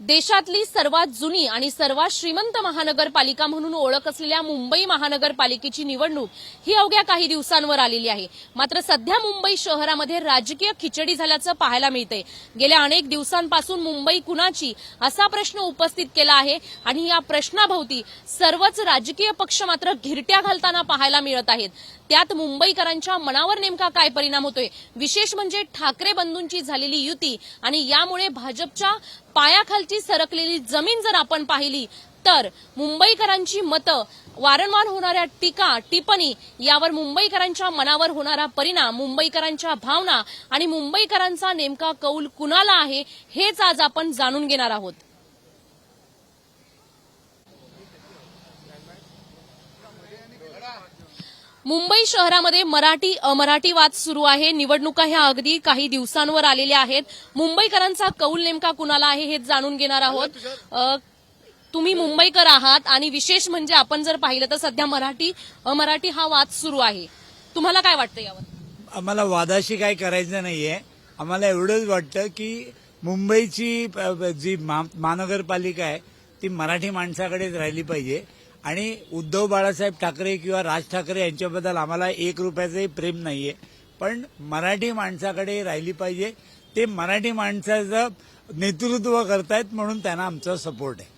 देशातली सर्वात जुनी आणि सर्वात श्रीमंत महानगरपालिका म्हणून ओळख असलेल्या मुंबई महानगरपालिकेची निवडणूक ही अवघ्या काही दिवसांवर आलेली आहे। मात्र सध्या मुंबई शहरामध्ये राजकीय खिचडी झाल्याचं पाहायला मिळतंय। गेल्या अनेक दिवसांपासून मुंबई कुणाची असा प्रश्न उपस्थित केला आहे आणि या प्रश्नाभोवती सर्वच राजकीय पक्ष मात्र घिरट्या घालताना पाहायला मिळत आहेत। त्यात मुंबईकरांच्या मनावर नेमका काय परिणाम होतोय, विशेष म्हणजे ठाकरे बंधूंची झालेली युती आणि यामुळे भाजपच्या पायाखालची सरकलेली जमीन जर आपण पाहिली तर मुंबईकरांची मतं, वारंवार होणाऱ्या टीका टिप्पणी यावर मुंबईकरांच्या मनावर होणारा परिणाम, मुंबईकरांच्या भावना आणि मुंबईकरांचा नेमका कौल कुणाला आहे हेच आज आपण जाणून घेणार आहोत। मुंबई शहरामध्ये मराठी अमराठी वाद सुरू आहे। निवडणुका ह्या अगदी काही दिवसांवर आलेल्या आहेत। मुंबईकरांचा कौल नेमका कुणाला आहे हेच जाणून घेणार आहोत। तुम्ही मुंबईकर आहात आणि विशेष म्हणजे आपण जर पाहिलं तर सध्या मराठी अमराठी हा वाद सुरू आहे। तुम्हाला काय वाटतं यावर? आम्हाला वादाशी काय करायचं नाहीये। आम्हाला एवढंच वाटतं की मुंबईची जी महानगरपालिका आहे ती मराठी माणसाकडेच राहिली पाहिजे आणि उद्धव बाळासाहेब ठाकरे किंवा राज ठाकरे यांच्याबद्दल आम्हाला 1 रुपयाचंही प्रेम नाहीये, पण मराठी माणसाकडे राहिली पाहिजे। ते मराठी माणसाचं नेतृत्व करतायत म्हणून त्यांना आमचा सपोर्ट आहे।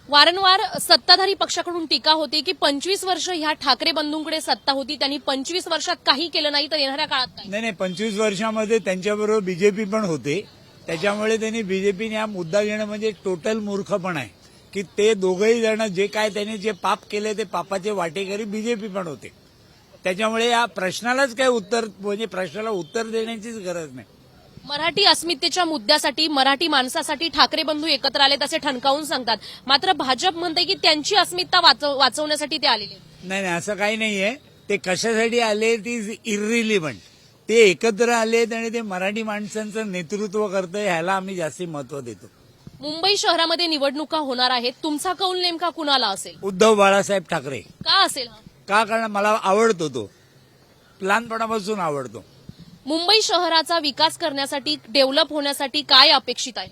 वारंवार सत्ताधारी पक्षाकडून टीका होते की 25 वर्ष ह्या ठाकरे बंधूंकडे सत्ता होती, त्यांनी 25 वर्षात काही केलं नाही, तर येणाऱ्या काळात काय? नाही, 25 वर्षामध्ये त्यांच्याबरोबर बीजेपी पण होते, त्याच्यामुळे त्यांनी बीजेपीने हा मुद्दा घेणं म्हणजे टोटल मूर्खपणा आहे की ते दोघंही जण जे काय त्यांनी जे पाप केले ते पापाचे वाटेकरी बीजेपी पण होते। त्याच्यामुळे या प्रश्नालाच काय उत्तर म्हणजे प्रश्नाला उत्तर देण्याचीच गरज नाही। मराठी अस्मितेच्या मुद्द्यासाठी, मराठी माणसासाठी ठाकरे बंधू एकत्र आलेत असे ठणकावून सांगतात, मात्र भाजप म्हणते की त्यांची अस्मिता वाचवण्यासाठी ते आलेले। नाही, असं काही नाहीये। ते कशासाठी आले ती इररिलिव्हंट। ते एकत्र आलेत आणि ते मराठी माणसांचं नेतृत्व करतंय, ह्याला आम्ही जास्ती महत्व देतो। मुंबई शहरामध्ये निवडणुका होणार आहेत, तुमचा कौल नेमका कुणाला असेल? उद्धव बाळासाहेब ठाकरे। का असेल? का? कारण मला आवडतो, तो लहानपणापासून आवडतो। मुंबई शहराचा विकास करण्यासाठी, डेव्हलप होण्यासाठी काय अपेक्षित आहे?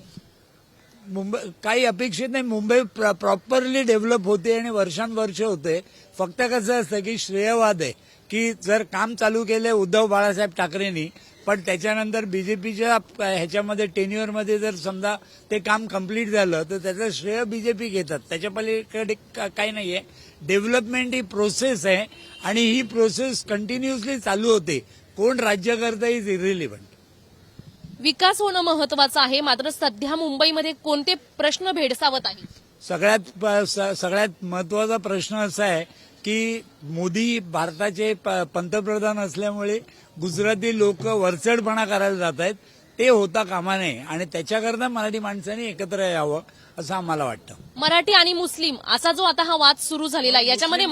मुंबई काही अपेक्षित नाही। मुंबई प्रॉपरली डेव्हलप होते आणि वर्षानुवर्ष होते। फक्त कसं असतं की श्रेयवाद आहे की जर काम चालू केले उद्धव बाळासाहेब ठाकरेंनी, पण त्याच्यानंतर बीजेपीच्या ह्याच्यामध्ये टेन्युअरमध्ये जर समजा ते काम कंप्लीट झालं तर त्याचं श्रेय बीजेपी घेतात। त्याच्या पलीकडे काही नाहीये। डेव्हलपमेंट ही प्रोसेस आहे आणि ही प्रोसेस कंटिन्युअसली चालू होते। कोण राज्य करतं इज इररिलिव्हंट। विकास होणं महत्वाचं आहे, मात्र सध्या मुंबईमध्ये कोणते प्रश्न भेडसावत आहेत? सगळ्यात महत्वाचा प्रश्न असा आहे की मोदी भारताचे पंतप्रधान असल्यामुळे गुजराती लोक वरचढपणा करायला जात आहेत। ते होता कामा नये आणि त्याच्याकरता मराठी माणसांनी एकत्र यावं असं आम्हाला वाटतं। मराठी आणि मुस्लिम असा जो आता हा वाद सुरू झालेला आहे, याच्यामध्ये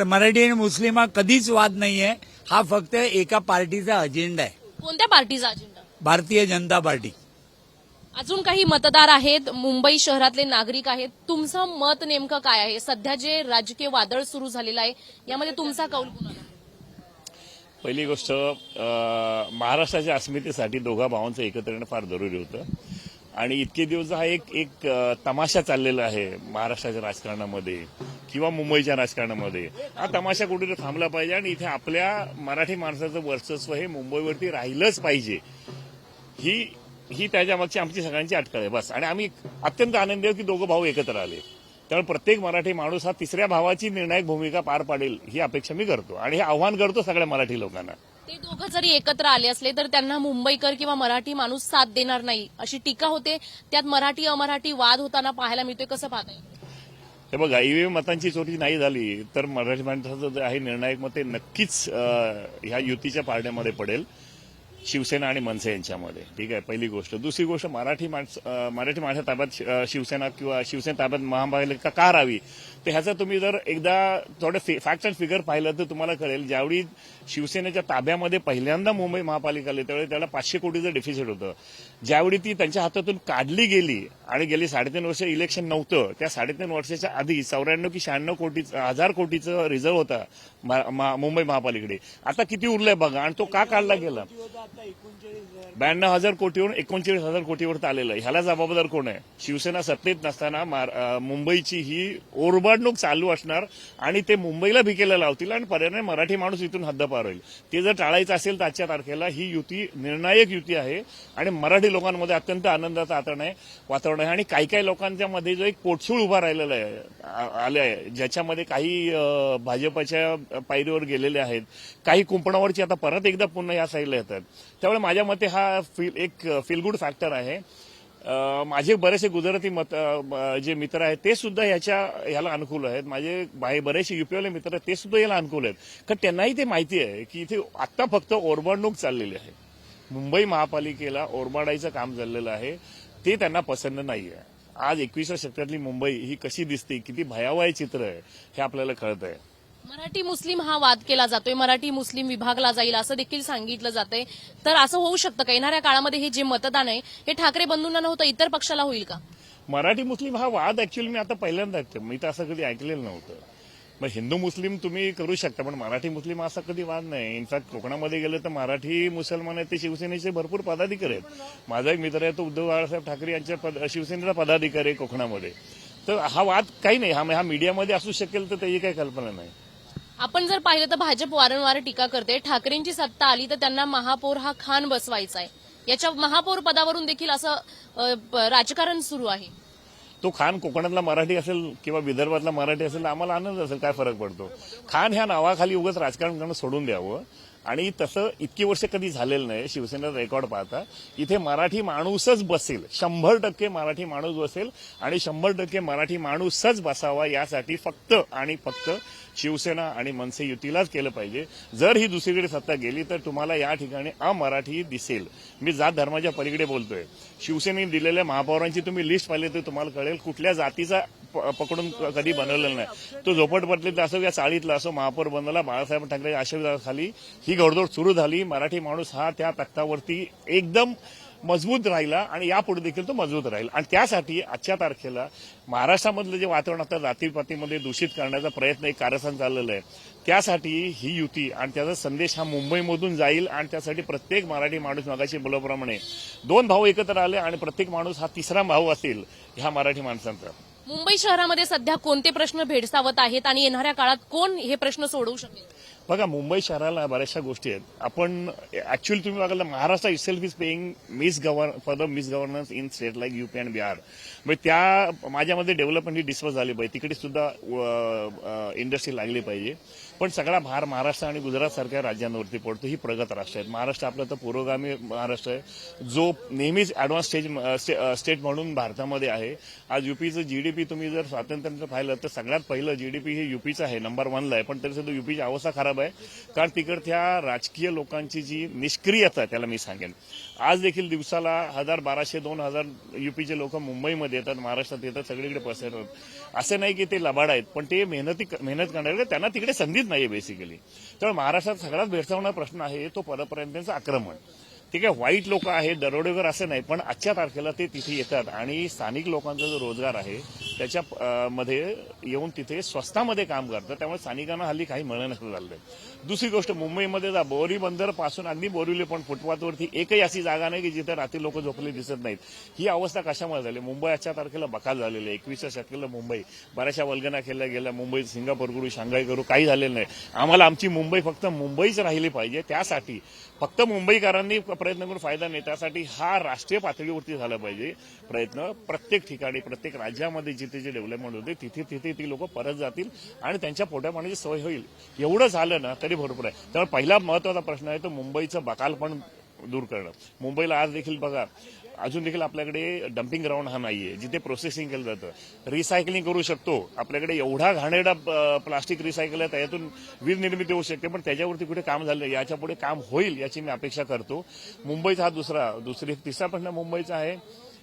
मराठी आणि मुस्लिम हा कधीच वाद नाहीये। हा फक्त एका पार्टीचा अजेंडा आहे। कोणत्या पार्टीचा अजेंडा? भारतीय जनता पार्टी। अजून काही मतदार आहेत, मुंबई शहरातले नागरिक आहेत, तुमचं मत नेमकं काय आहे? सध्या जे राजकीय वादळ सुरू झालेलं आहे यामध्ये तुमचा कौल कुणाला? पहिली गोष्ट, महाराष्ट्राच्या अस्मितेसाठी दोघा भावांचं एकत्र येणं फार जरुरी होतं आणि इतके दिवस हा एक तमाशा चाललेला आहे महाराष्ट्राच्या राजकारणामध्ये किंवा मुंबईच्या राजकारणामध्ये। हा तमाशा कुठेतरी थांबला पाहिजे आणि इथे आपल्या मराठी माणसाचं वर्चस्व हे मुंबईवरती राहिलंच पाहिजे, ही त्याच्या मागची आमची सगळ्यांची अटकळ आहे बस। आणि आम्ही अत्यंत आनंदी आहोत की दोघं भाऊ एकत्र आले, त्यामुळे प्रत्येक मराठी माणूस हा तिसऱ्या भावाची निर्णायक भूमिका पार पाडेल ही अपेक्षा मी करतो आणि हे आव्हान करतो सगळ्या मराठी लोकांना। ते दोघं जरी एकत्र आले असले तर त्यांना मुंबईकर किंवा मराठी माणूस साथ देणार नाही अशी टीका होते। त्यात मराठी अमराठी वाद होताना पाहायला मिळतोय, कसं पाहताय? हे बघा, ईव्हीएम मतांची चोरी नाही झाली तर मराठी माणसाचं जे आहे निर्णायक मत ते नक्कीच ह्या युतीच्या पारड्यामध्ये पडेल, शिवसेना आणि मनसे यांच्यामध्ये। ठीक आहे, पहिली गोष्ट। दुसरी गोष्ट, मराठी माणसा ताब्यात शिवसेना किंवा शिवसेना ताब्यात महापालिका का राहावी, तर ह्याचा तुम्ही जर एकदा थोडं फॅक्ट अँड फिगर पाहिलं तर तुम्हाला कळेल। ज्यावेळी शिवसेनेच्या ताब्यामध्ये पहिल्यांदा मुंबई महापालिका आली त्यावेळी त्याला 500 कोटीचं डेफिसिट होतं। ज्यावेळी ती त्यांच्या हातातून काढली गेली आणि गेली 3.5 वर्ष इलेक्शन नव्हतं, त्या 3.5 वर्षाच्या आधी 94 की 96 हजार कोटीचं रिझर्व्ह होता मुंबई महापालिकेकडे. आता किती उरलंय बघा, आणि तो का काढला गेला? 92,000 कोटीवरून 39,000 कोटीवर आलेलं आहे. ह्याला जबाबदार कोण आहे? शिवसेना सत्तेत नसताना मुंबईची ही ओरबाडणूक चालू असणार आणि ते मुंबईला भिकेला लावतील आणि पर्यायाने मराठी माणूस इथून हद्दपार होईल. ते जर टाळायचं असेल तर आजच्या तारखेला ही युती निर्णायक युती आहे आणि मराठी लोकांमध्ये अत्यंत आनंदाचं वातावरण आहे. आणि काही लोकांच्या मध्ये जो एक पोटसूळ उभा राहिलेला आहे ज्याच्यामध्ये काही भाजपच्या पायरीवर गेलेले आहेत, काही कुंपणावरची आता परत एकदा पुन्हा या साईडला येतात. त्यामुळे माझ्या मते हा एक फील गुड फॅक्टर आहे. माझे बरेचसे गुजराती जे मित्र आहेत ते सुद्धा ह्याला अनुकूल आहेत. माझे बरेचसे युपीवाले मित्र आहेत ते सुद्धा याला अनुकूल आहेत, कारण त्यांनाही ते माहिती आहे की इथे आता फक्त ओरबाडणूक चाललेली आहे. मुंबई महापालिकेला ओरबाडायचं काम चाललेलं आहे, ते त्यांना पसंत नाहीये. आज 21व्या शतकातली मुंबई ही कशी दिसते, किती भयावह चित्र आहे हे आपल्याला कळत आहे. मराठी मुस्लिम हा वाद केला जातोय, मराठी मुस्लिम विभागला जाईल असं देखील सांगितलं जातंय. तर असं होऊ शकतं का येणाऱ्या काळामध्ये हे जे मतदान आहे हे ठाकरे बंधूंना नव्हतं इतर पक्षाला होईल का? मराठी मुस्लिम हा वाद ऍक्च्युअली मी आता पहिल्यांदा ऐकतो. मी तर असं कधी ऐकलेलं नव्हतं. मग हिंदू मुस्लिम तुम्ही करू शकता, पण मराठी मुस्लिम असा कधी वाद नाही. इनफॅक्ट कोकणामध्ये गेलं तर मराठी मुसलमान आहेत ते शिवसेनेचे भरपूर पदाधिकारी आहेत. माझा एक मित्र आहे तो उद्धव बाळासाहेब ठाकरे यांच्या शिवसेनेचा पदाधिकारी आहे कोकणामध्ये. तर हा वाद काही नाही, हा मीडियामध्ये असू शकेल तर त्याची काही कल्पना नाही. आपण जर पाहिलं तर भाजप वारंवार टीका करते, ठाकरेंची सत्ता आली तर त्यांना महापौर हा खान बसवायचा आहे. याच्या महापौर पदावरून देखील असं राजकारण सुरू आहे. तो खान कोकणातला मराठी असेल किंवा विदर्भातला मराठी असेल तर आम्हाला आनंद असेल, काय फरक पडतो? खान ह्या नावाखाली उगाच राजकारण करणं सोडून द्यावं. आणि तसं इतकी वर्ष कधी झालेलं नाही. शिवसेनेचा रेकॉर्ड पाहता इथे मराठी माणूसच बसेल, 100% मराठी माणूस बसेल आणि 100% मराठी माणूसच बसावा यासाठी फक्त आणि फक्त शिवसेना आणि मनसे युतीलाच केलं पाहिजे. जर ही दुसरीकडे सत्ता गेली तर तुम्हाला या ठिकाणी अमराठी दिसेल. मी जात धर्माच्या पलीकडे बोलतोय. शिवसेनेने दिलेल्या महापौरांची तुम्ही लिस्ट पाहिली तर तुम्हाला कळेल कुठल्या जातीचा पकडून कधी बनवलेला नाही. तो झोपडपट्टीतला असो या चाळीतला असो महापौर बनवला. बाळासाहेब ठाकरे आशीर्वादाखाली ही घोडदौड सुरू झाली. मराठी माणूस हा त्या तख्तावरती एकदम मजबूत राहिला आणि यापुढे देखील तो मजबूत राहील. आणि त्यासाठी आजच्या तारखेला महाराष्ट्रामधलं जे वातावरण आता जातीपातीमध्ये दूषित करण्याचा प्रयत्न एक कारस्थान चाललेलं आहे, त्यासाठी ही युती आणि त्याचा संदेश हा मुंबईमधून जाईल. आणि त्यासाठी प्रत्येक मराठी माणूस मगाशी बोलल्याप्रमाणे 2 भाऊ एकत्र आले आणि प्रत्येक माणूस हा तिसरा भाऊ असेल ह्या मराठी माणसांचा. मुंबई शहरामध्ये सध्या कोणते प्रश्न भेडसावत आहेत आणि येणाऱ्या काळात कोण हे प्रश्न सोडवू शकेल? बघा, मुंबई शहराला बऱ्याचशा गोष्टी आहेत. आपण ऍक्च्युअली तुम्ही बघायला Maharashtra itself is paying for the misgovernance in state like UP and Bihar. म्हणजे त्या माझ्यामध्ये डेव्हलपमेंट ही डिस्कस झाली पाहिजे, तिकडे सुद्धा इंडस्ट्री लागली पाहिजे. पण सगळा भार महाराष्ट्र आणि गुजरात सारख्या राज्यांवरती पडतो. ही प्रगत राष्ट्र आहेत. महाराष्ट्र आपलं तर पुरोगामी महाराष्ट्र आहे, जो नेहमीच ऍडव्हान्स स्टेट म्हणून भारतामध्ये आहे. आज युपीचं जीडीपी तुम्ही जर स्वातंत्र्याचं पाहिलं तर सगळ्यात पहिलं जीडीपी हे युपीचं आहे, नंबर 1ला आहे. पण तरी सुद्धा युपीची अवस्था खराब आहे, कारण तिकडच्या राजकीय लोकांची जी निष्क्रियता त्याला मी सांगेन. आज देखील दिवसाला 1,000, 1,200, 2,000 युपीचे लोक मुंबईमध्ये येतात, महाराष्ट्रात येतात, सगळीकडे पसरतात. असं नाही की ते लबाड आहेत, पण ते मेहनत करणारे, त्यांना तिकडे संधीच नाहीये बेसिकली. तर महाराष्ट्रात सगळ्यात भेडसावणारा प्रश्न आहे तो परप्रांतीयांचं आक्रमण. ठीक आहे, वाईट लोक आहेत, दरोडेखोर असं नाही, पण आजच्या तारखेला ते तिथे येतात आणि स्थानिक लोकांचा जो रोजगार आहे त्याच्या मध्ये येऊन तिथे स्वस्तामध्ये काम करतात. त्यामुळे स्थानिकांना हल्ली काही मिळणं नसलं झालं. दुसरी गोष्ट, मुंबईमध्ये जा, बोरी बंदर पासून अगदी बोरिवली पण फुटपाथवरती एकही अशी जागा नाही की जिथे रात्री लोक झोपले दिसत नाहीत. ही अवस्था कशामुळे झाली? मुंबई आजच्या तारखेला बकाल झालेली आहे. 21व्या शतकाला मुंबई बऱ्याचशा वल्गना केल्या गेल्या. मुंबईत सिंगापूर करू, शांघाय करू, काही झालेलं नाही. आम्हाला आमची मुंबई फक्त मुंबईच राहिली पाहिजे. त्यासाठी फक्त मुंबईकरांनी प्रयत्न करून फायदा नाही, त्यासाठी हा राष्ट्रीय पातळीवरती झाला पाहिजे प्रयत्न. प्रत्येक ठिकाणी प्रत्येक राज्यामध्ये जिथे जे डेव्हलपमेंट होते तिथे ती लोक परत जातील आणि त्यांच्या पोटापाण्याची सवय होईल. एवढं झालं ना तरी भरपूर आहे. त्यामुळे पहिला महत्वाचा प्रश्न आहे तो मुंबईचं बकालपण दूर करणं. मुंबईला आज देखील बघा, अजून देखील आपल्याकडे डम्पिंग ग्राउंड हा नाहीये जिथे प्रोसेसिंग केलं जातं. रिसायकलिंग करू शकतो, आपल्याकडे एवढा घाणेरडा प्लास्टिक रिसायकल आहे, त्यातून वीज निर्मिती होऊ शकते, पण त्याच्यावरती कुठे काम झालं, याच्या पुढे काम होईल याची मी अपेक्षा करतो. मुंबईचा हा तिसरा प्रश्न मुंबईचा आहे,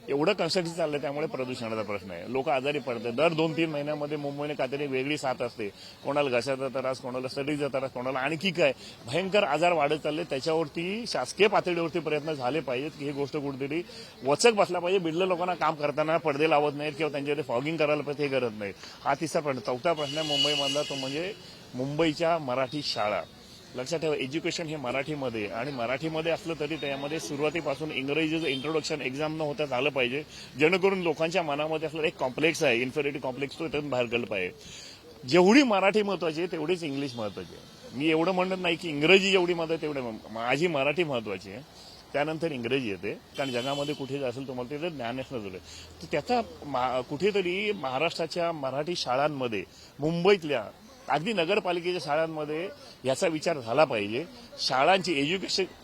एवढं कन्स्ट्रक्शन चाललंय त्यामुळे प्रदूषणाचा प्रश्न आहे. लोक आजारी पडतात. दर 2-3 महिन्यामध्ये मुंबईने काहीतरी वेगळी साथ असते. कोणाला घशाचा त्रास, कोणाला सर्दीचा त्रास, कोणाला आणखी काय भयंकर आजार वाढत चालले. त्याच्यावरती शासकीय पातळीवरती प्रयत्न झाले पाहिजेत की ही गोष्ट कुठेतरी वचक बसला पाहिजे. बिडलं लोकांना काम करताना पडदे लावत नाहीत किंवा त्यांच्याकडे फॉगिंग करायला पाहिजे, हे करत नाहीत. हा तिसरा प्रश्न. चौथा प्रश्न आहे मुंबईमधला, तो म्हणजे मुंबईच्या मराठी शाळा, लक्षात ठेवा एज्युकेशन हे मराठीमध्ये, आणि मराठीमध्ये असलं तरी त्यामध्ये सुरुवातीपासून इंग्रजीचं इंट्रोडक्शन एक्झाम न होता झालं पाहिजे, जेणेकरून लोकांच्या मनामध्ये असलेला एक कॉम्प्लेक्स आहे, इन्फेरिटी कॉम्प्लेक्स, तो त्यातून बाहेर गेला पाहिजे. जेवढी मराठी महत्वाची आहे तेवढीच इंग्लिश महत्वाची आहे. मी एवढं म्हणत नाही की इंग्रजी जेवढी महत्वाची तेवढी माझी मराठी महत्वाची आहे, त्यानंतर इंग्रजी येते, कारण जगामध्ये कुठे असेल तुम्हाला त्याचं ज्ञान असणं जरुरी आहे. तर त्याचा कुठेतरी महाराष्ट्राच्या मराठी शाळांमध्ये, मुंबईतल्या अगदी नगरपालिकेच्या शाळांमध्ये याचा विचार झाला पाहिजे. शाळांची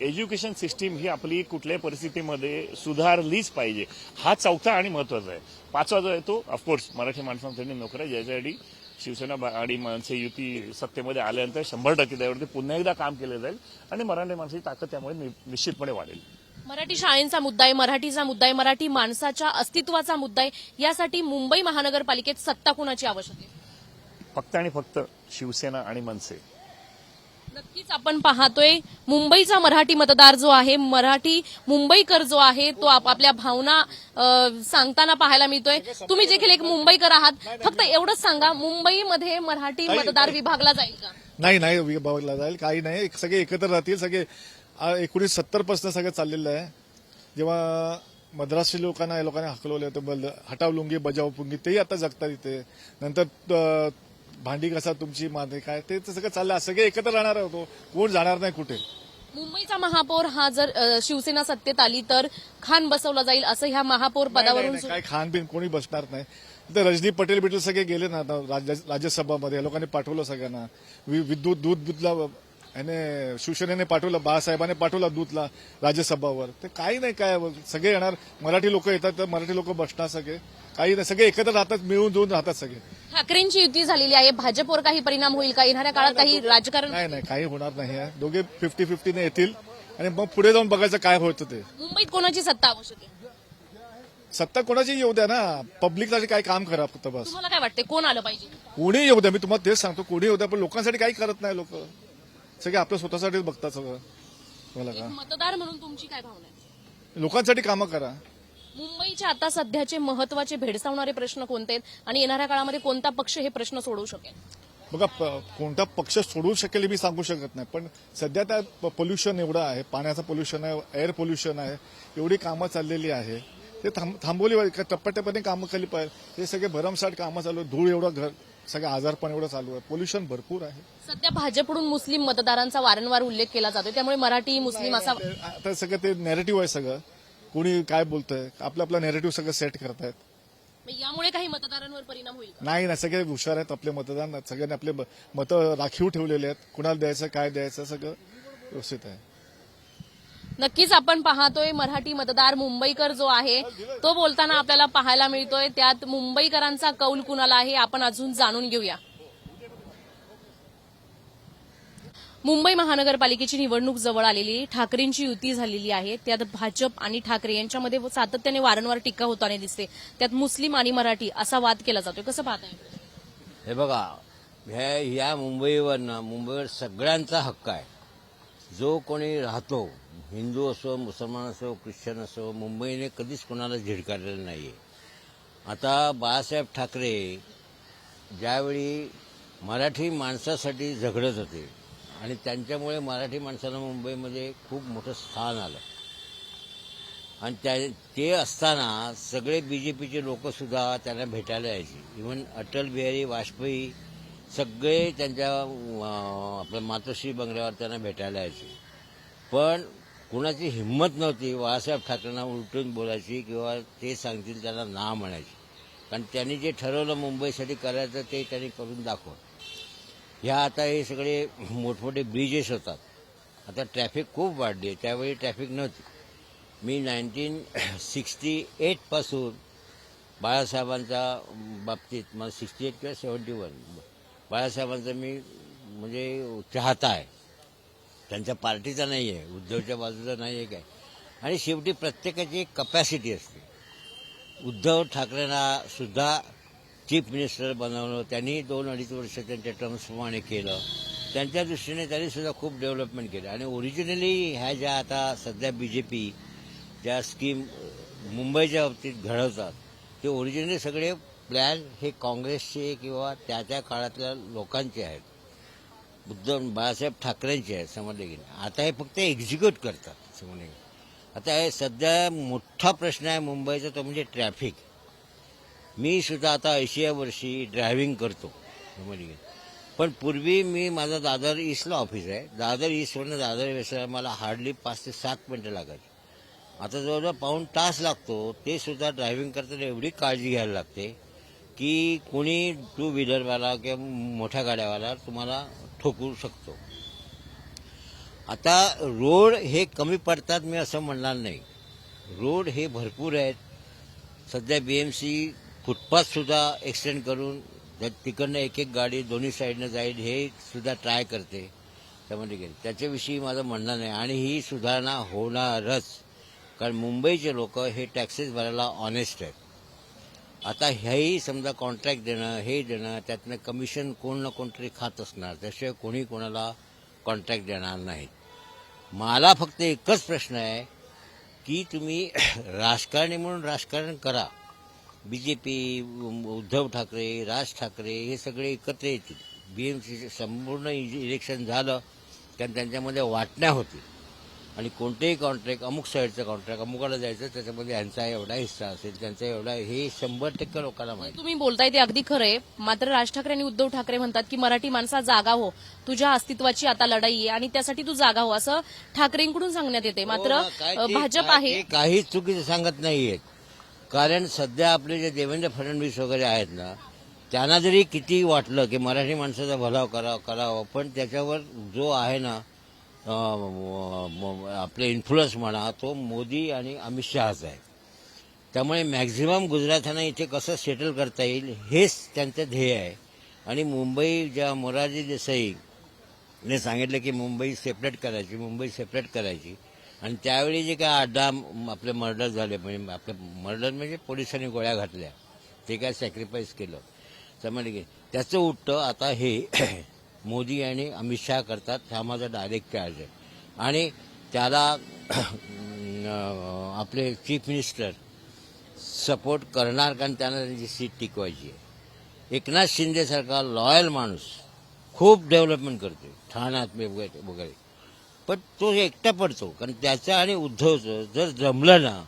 एज्युकेशन सिस्टीम ही आपली कुठल्याही परिस्थितीमध्ये सुधारलीच पाहिजे. हा चौथा आणि महत्वाचा आहे. पाचवा जो आहे तो ऑफकोर्स मराठी माणसांसाठी नोकऱ्या, ज्याच्यासाठी शिवसेना आणि मनसे युती सत्तेमध्ये आल्यानंतर 100% त्यावरती पुन्हा एकदा काम केलं जाईल आणि मराठी माणसाची ताकद त्यामुळे निश्चितपणे वाढेल. मराठी शाळेंचा मुद्दा आहे, मराठीचा मुद्दा आहे, मराठी माणसाच्या अस्तित्वाचा मुद्दा आहे. यासाठी मुंबई महानगरपालिकेत सत्ता कुणाची आवश्यक आहे? फक्त आणि फक्त शिवसेना आणि मनसे. नक्कीच आपण पाहतोय मुंबईचा मराठी मतदार जो आहे, मराठी मुंबईकर जो आहे, तो आपल्या भावना सांगताना पाहायला मिळतोय. तुम्ही देखील एक मुंबईकर आहात, फक्त एवढंच सांगा, मुंबईमध्ये मराठी मतदार विभागला जाईल का? नाही विभागला जाईल, काही नाही. सगळे एकत्र राहतील. सगळे 1970 पासून सगळं चाललेलं आहे. जेव्हा मद्रासी लोकांना या लोकांनी हकलवलं होतं, हटाव लुंगी बजाव पुंगी, तेही आता जगतात इथे. नंतर भांडी कसा तुमची माते काय, ते सगळं चाललं. सगळे एकत्र राहणार होतो, कोण जाणार नाही कुठे. मुंबईचा महापौर हा जर शिवसेना सत्तेत आली तर खान बसवला जाईल असं ह्या महापौर पदावरून काय खान बिन कोणी बसणार नाही. तर रजनी पटेल बिटेल सगळे गेले ना आता राज्यसभामध्ये, लोकांनी पाठवलं सगळ्यांना. विद्युत दूधला याने शिवसेनेने पाठवलं, बाळासाहेबांनी पाठवलं दूधला राज्यसभावर. ते काही नाही, काय सगळे येणार, मराठी लोक येतात तर मराठी लोक बसणार, सगळे काही नाही, सगळे एकत्र राहतात, मिळून जुळून राहतात सगळे. ठाकरेंची युती झालेली आहे, भाजपवर काही परिणाम होईल का? येणाऱ्या काळात काही राजकारण? नाही काही होणार नाही. दोघे 50-50 ने येतील आणि मग पुढे जाऊन बघायचं काय होतं ते. मुंबईत कोणाची सत्ता आवश्यक आहे? सत्ता कोणाची येऊ द्या ना, पब्लिकसाठी काय काम करा फक्त बस. तुम्हाला काय वाटतं कोण आलं पाहिजे? कोणी येऊ द्या, मी तुम्हाला तेच सांगतो, कोणी येऊ द्या, पण लोकांसाठी काही करत नाही. लोक सगळे आपल्या स्वतःसाठीच बघतात सगळं. मला एक का मतदार म्हणून तुमची काय भावना आहे? लोकांसाठी कामं करा. मुंबईचे आता सध्याचे महत्वाचे भेडसावणारे प्रश्न कोणते आहेत आणि येणाऱ्या काळामध्ये कोणता पक्ष हे प्रश्न सोडवू शकेल? बघा, कोणता पक्ष सोडवू शकेल मी सांगू शकत नाही, पण सध्या त्या पोल्युशन एवढं आहे, पाण्याचं पोल्युशन आहे, एअर पोल्युशन आहे, एवढी कामं चाललेली आहे, ते थांबवली पाहिजे. टप्प्याटप्प्याने कामं केली पाहिजे. हे सगळे भरमसाठ कामं चालू आहे, धूळ एवढं सगळं आजारपण एवढं चालू आहे, पोल्युशन भरपूर आहे. सध्या भाजपकडून मुस्लिम मतदारांचा वारंवार उल्लेख केला जातो, त्यामुळे मराठी मुस्लिम असा आता सगळं ते नेरेटिव्ह आहे. सगळं कोणी काय बोलतंय, आपलं नेरेटिव्ह सगळं सेट करतायत. यामुळे काही मतदारांवर परिणाम होईल का? नाही सगळे हुशार आहेत आपले मतदार, सगळ्यांनी आपले मतं राखीव ठेवलेले आहेत. कुणाला द्यायचं काय द्यायचं सगळं व्यवस्थित आहे. नक्कीच आपण पाहतोय मराठी मतदार मुंबईकर जो आहे तो बोलताना आपल्याला पाहायला मिळतोय. त्यात मुंबईकरांचा कौल कुणाला आहे आपण अजून जाणून घेऊया. मुंबई महानगरपालिकेची निवडणूक जवळ आलेली, ठाकरेंची युती झालेली आहे. त्यात भाजप आणि ठाकरे यांच्यामध्ये सातत्याने वारंवार टीका होताना दिसते. त्यात मुस्लिम आणि मराठी असा वाद केला जातोय. कसं पाहताय? हे बघा, ह्या मुंबईवर सगळ्यांचा हक्क आहे. जो कोणी राहतो, हिंदू असो, मुसलमान असो, ख्रिश्चन असो, मुंबईने कधीच कोणाला झिडकारलेलं नाहीये. आता बाळासाहेब ठाकरे ज्यावेळी मराठी माणसासाठी झगडत होते आणि त्यांच्यामुळे मराठी माणसाला मुंबईमध्ये खूप मोठं स्थान आलं, आणि ते असताना सगळे बीजेपीचे लोकसुद्धा त्यांना भेटायला यायचे. इव्हन अटल बिहारी वाजपेयी सगळे त्यांच्या आपल्या मातोश्री बंगल्यावर त्यांना भेटायला यायचे. पण कुणाची हिंमत नव्हती बाळासाहेब ठाकरेंना उलटून बोलायची किंवा ते सांगतील त्यांना ना म्हणायची, कारण त्यांनी जे ठरवलं मुंबईसाठी करायचं ते त्यांनी करून दाखवलं. ह्या आता हे सगळे मोठमोठे ब्रिजेस होतात. आता ट्रॅफिक खूप वाढली आहे, त्यावेळी ट्रॅफिक नव्हती. मी 1968 पासून बाळासाहेबांच्या बाबतीत, मला 68 किंवा 71 बाळासाहेबांचा मी म्हणजे चाहता आहे. त्यांच्या पार्टीचा नाही आहे, उद्धवच्या बाजूचा नाही आहे काय. आणि शेवटी प्रत्येकाची एक कपॅसिटी असते. उद्धव ठाकरेंना सुद्धा चीफ मिनिस्टर बनवलं, त्यांनी 2-2.5 वर्ष त्यांच्या टर्म्सप्रमाणे केलं. त्यांच्या दृष्टीने त्यांनी सुद्धा खूप डेव्हलपमेंट केलं. आणि ओरिजिनली ह्या ज्या आता सध्या बीजेपी ज्या स्कीम मुंबईच्या बाबतीत घडवतात, ते ओरिजिनली सगळे प्लॅन हे काँग्रेसचे किंवा त्या काळातल्या लोकांचे आहेत. उद्धव बाळासाहेब ठाकरेंची आहे, समजले की नाही. आता हे फक्त एक्झिक्यूट करतात, समजले. आता हे सध्या मोठा प्रश्न आहे मुंबईचा, तो म्हणजे ट्रॅफिक. मी सुद्धा आता 80 वर्षी ड्रायव्हिंग करतो, समजले की. पण पूर्वी मी माझं दादर ईस्टला ऑफिस आहे, दादर ईस्टवरनं दादर वेस्टला मला हार्डली 5 ते 7 मिनिटं लागायची. आता जवळजवळ पाऊण तास लागतो. ते सुद्धा ड्रायव्हिंग करताना एवढी काळजी घ्यायला लागते की कोणी टू व्हीलरवाला किंवा मोठ्या गाड्यावाला तुम्हाला ठोकू शकतो. आता रोड हे कमी पडतात मी असं म्हणणार नाही, रोड हे भरपूर आहेत. सध्या बीएमसी फुटपाथसुद्धा एक्सटेंड करून तिकडनं एक एक गाडी दोन्ही साईडनं जाईल हे सुद्धा ट्राय करते, त्यामध्ये गेली. त्याच्याविषयी माझं म्हणणं नाही आणि ही सुधारणा होणारच, कारण मुंबईचे लोक हे टॅक्सेस भरायला ऑनेस्ट आहेत. आता हेही समजा कॉन्ट्रॅक्ट देणं हे देणं त्यातनं कमिशन कोण ना कोणतरी खात असणार, त्याशिवाय कोणी कोणाला कॉन्ट्रॅक्ट देणार नाहीत. मला फक्त एकच प्रश्न आहे की तुम्ही राजकारणी म्हणून राजकारण करा. बीजेपी, उद्धव ठाकरे, राज ठाकरे हे सगळे एकत्र येतील. बीएमसीचे संपूर्ण इलेक्शन झालं कारण त्यांच्यामध्ये वाटण्या होती आणि कोणतेही कॉन्ट्रॅक्ट अमुक साईडचं कॉन्ट्रॅक्ट अमुकाला जायचं, त्याच्यामध्ये यांचा एवढा हिस्सा असेल, त्यांचा एवढा, हे 100% लोकांना माहिती. तुम्ही बोलताय ते अगदी खरं आहे. मात्र राज ठाकरे आणि उद्धव ठाकरे म्हणतात की मराठी माणसा जागा हो, तुझ्या अस्तित्वाची आता लढाई आहे आणि त्यासाठी तू जागा हो, असं ठाकरेंकडून सांगण्यात येते. मात्र भाजप आहे, ते काहीच चुकीचं सांगत नाहीयेत. कारण सध्या आपले जे देवेंद्र फडणवीस वगैरे आहेत ना, त्यांना जरी किती वाटलं की मराठी माणसाचा भलाव करावा, पण त्याच्यावर जो आहे ना आपले इन्फ्लुअन्स म्हणा, तो मोदी आणि अमित शहाचा आहे. त्यामुळे मॅक्झिमम गुजरातांना इथे कसं सेटल करता येईल हेच त्यांचं ध्येय आहे. आणि मुंबई, ज्या मोरारजी देसाईने सांगितलं की मुंबई सेपरेट करायची आणि त्यावेळी जे काय अड्डा आपले मर्डर झाले, म्हणजे आपले मर्डर म्हणजे पोलिसांनी गोळ्या घातल्या, ते काय सॅक्रिफाईस केलं, समजलं की. त्याचं उलटं आता हे मोदी आणि अमित शहा करतात, हा माझा डायरेक्ट चार्ज आहे. आणि त्याला आपले चीफ मिनिस्टर सपोर्ट करणार, कारण त्यांना त्यांची सीट टिकवायची आहे. एकनाथ शिंदेसारखा लॉयल माणूस खूप डेव्हलपमेंट करतो ठाण्यात वगैरे, पण तो एकटा पडतो. कारण त्याचं आणि उद्धवचं जर जमलं ना,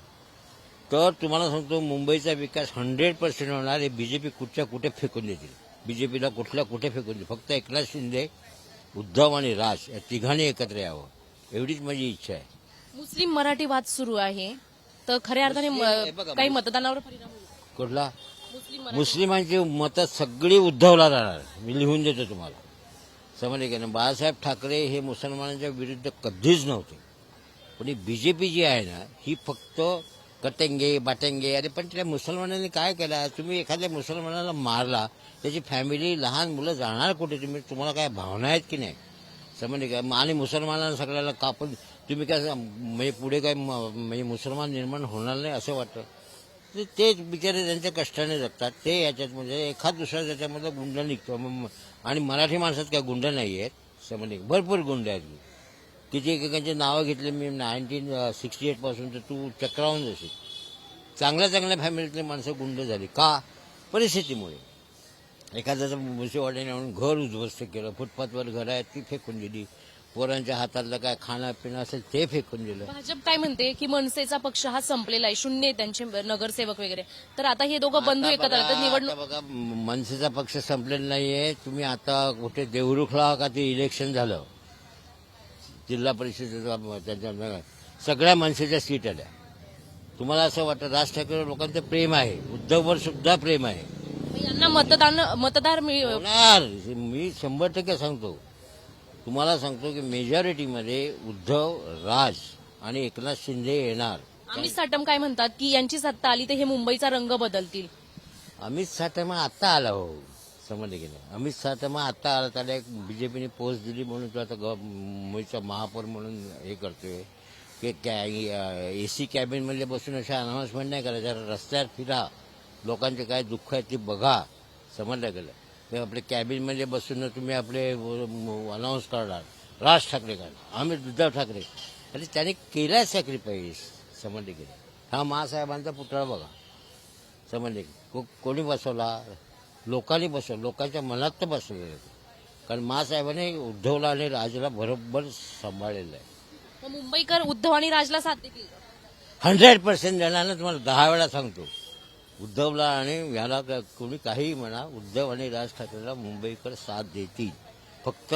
तर तुम्हाला सांगतो मुंबईचा विकास 100% होणार. हे बीजेपी कुठे फेकून देतील, बीजेपीला कुठे फेकून देतील. फक्त एकनाथ शिंदे, उद्धव आणि राज या तिघांनी एकत्र यावं, एवढीच माझी इच्छा आहे. मुस्लिम मराठी वाद सुरू आहे, तर खऱ्या अर्थाने काही मतदानावर परिणाम होईल. कुठला? मुस्लिम मुस्लिमांची मतं सगळी उद्धवला राहणार, मी लिहून देतो तुम्हाला, समजले की नाही. बाळासाहेब ठाकरे हे मुसलमानांच्या विरुद्ध कधीच नव्हते, पण ही बीजेपी जी आहे ना, ही फक्त कटेंगे बाटेंगे. अरे पण त्या मुसलमानांनी काय केलं? तुम्ही एखाद्या मुसलमानाला मारला, त्याची फॅमिली, लहान मुलं जाणार कुठे? तुम्हाला काय भावना आहेत की नाही, समजले का. आणि मुसलमानांना सगळ्याला कापून तुम्ही काय म्हणजे पुढे काय म्हणजे मुसलमान निर्माण होणार नाही असं वाटतं. ते बिचारे त्यांच्या कष्टाने जगतात. ते याच्यात म्हणजे एखाद दुसरा त्याच्यामध्ये गुंड निघतो. आणि मराठी माणसात काय गुंड नाही आहेत, समजले, भरपूर गुंड आहेत. किती एकेकांची नावं घेतली मी 1968 पासून, तर तू चक्रावून जाशील. चांगल्या फॅमिलीतली माणसं गुंड झाली का? परिस्थितीमुळे. एखाद्याचं मुसळवाड्याने आणून घर उद्ध्वस्त केलं, फुटपाथवर घर आहेत ती फेकून दिली, पोरांच्या हातातलं काय खाणं पिणं असेल ते फेकून दिलं. भाजप काय म्हणते की मनसेचा पक्ष हा संपलेला आहे, शून्य आहे त्यांचे नगरसेवक वगैरे, तर आता हे दोघं बंधू एकत्र आले, तर निवडणूक. आता बघा, मनसेचा पक्ष संपलेला नाहीये. तुम्ही आता कुठे देवरुखला का ते इलेक्शन झालं, जिल्हा परिषदेचा, त्यांच्या सगळ्या मनसेच्या सीट आल्या. तुम्हाला असं वाटतं राज ठाकरे लोकांचं प्रेम आहे, उद्धववर सुद्धा प्रेम आहे, यांना मतदार होणार. मी 100% सांगतो, तुम्हाला सांगतो की मेजॉरिटीमध्ये उद्धव, राज आणि एकनाथ शिंदे येणार. अमित साटम काय म्हणतात की यांची सत्ता आली तर हे मुंबईचा रंग बदलतील. अमित साटमा आता आला, हो, समजले की नाही. अमित साटमा आता आला, त्याला एक बीजेपीने पोस्ट दिली म्हणून तो आता मुंबईचा महापौर म्हणून हे करतोय की एसी कॅबिनमध्ये बसून अशा अनाउन्समेंट नाही करायच्या, रस्त्यावर फिरा, लोकांचे काय दुःख आहे ते बघा, समजलं गेलं. ते आपले कॅबिनमध्ये बसून तुम्ही आपले अनाऊन्स करणार राज ठाकरे करणार, आम्ही उद्धव ठाकरे. अरे त्याने केला सॅक्रिफाईस, समजले गेले. हा महासाहेबांचा पुतळा बघा, समजले. कोणी बसवला? लोकांनी बसवला, लोकांच्या मनात तर बसवलेलं. कारण मासाहेबांनी उद्धवला आणि राजला बरोबर सांभाळलेलं आहे. मग मुंबईकर उद्धव आणि राजला साथ देतील. 100% देणार ना, तुम्हाला 10 वेळा सांगतो. उद्धवला आणि याला कोणी काहीही म्हणा, उद्धव आणि राज ठाकरेला मुंबईकर साथ देतील. फक्त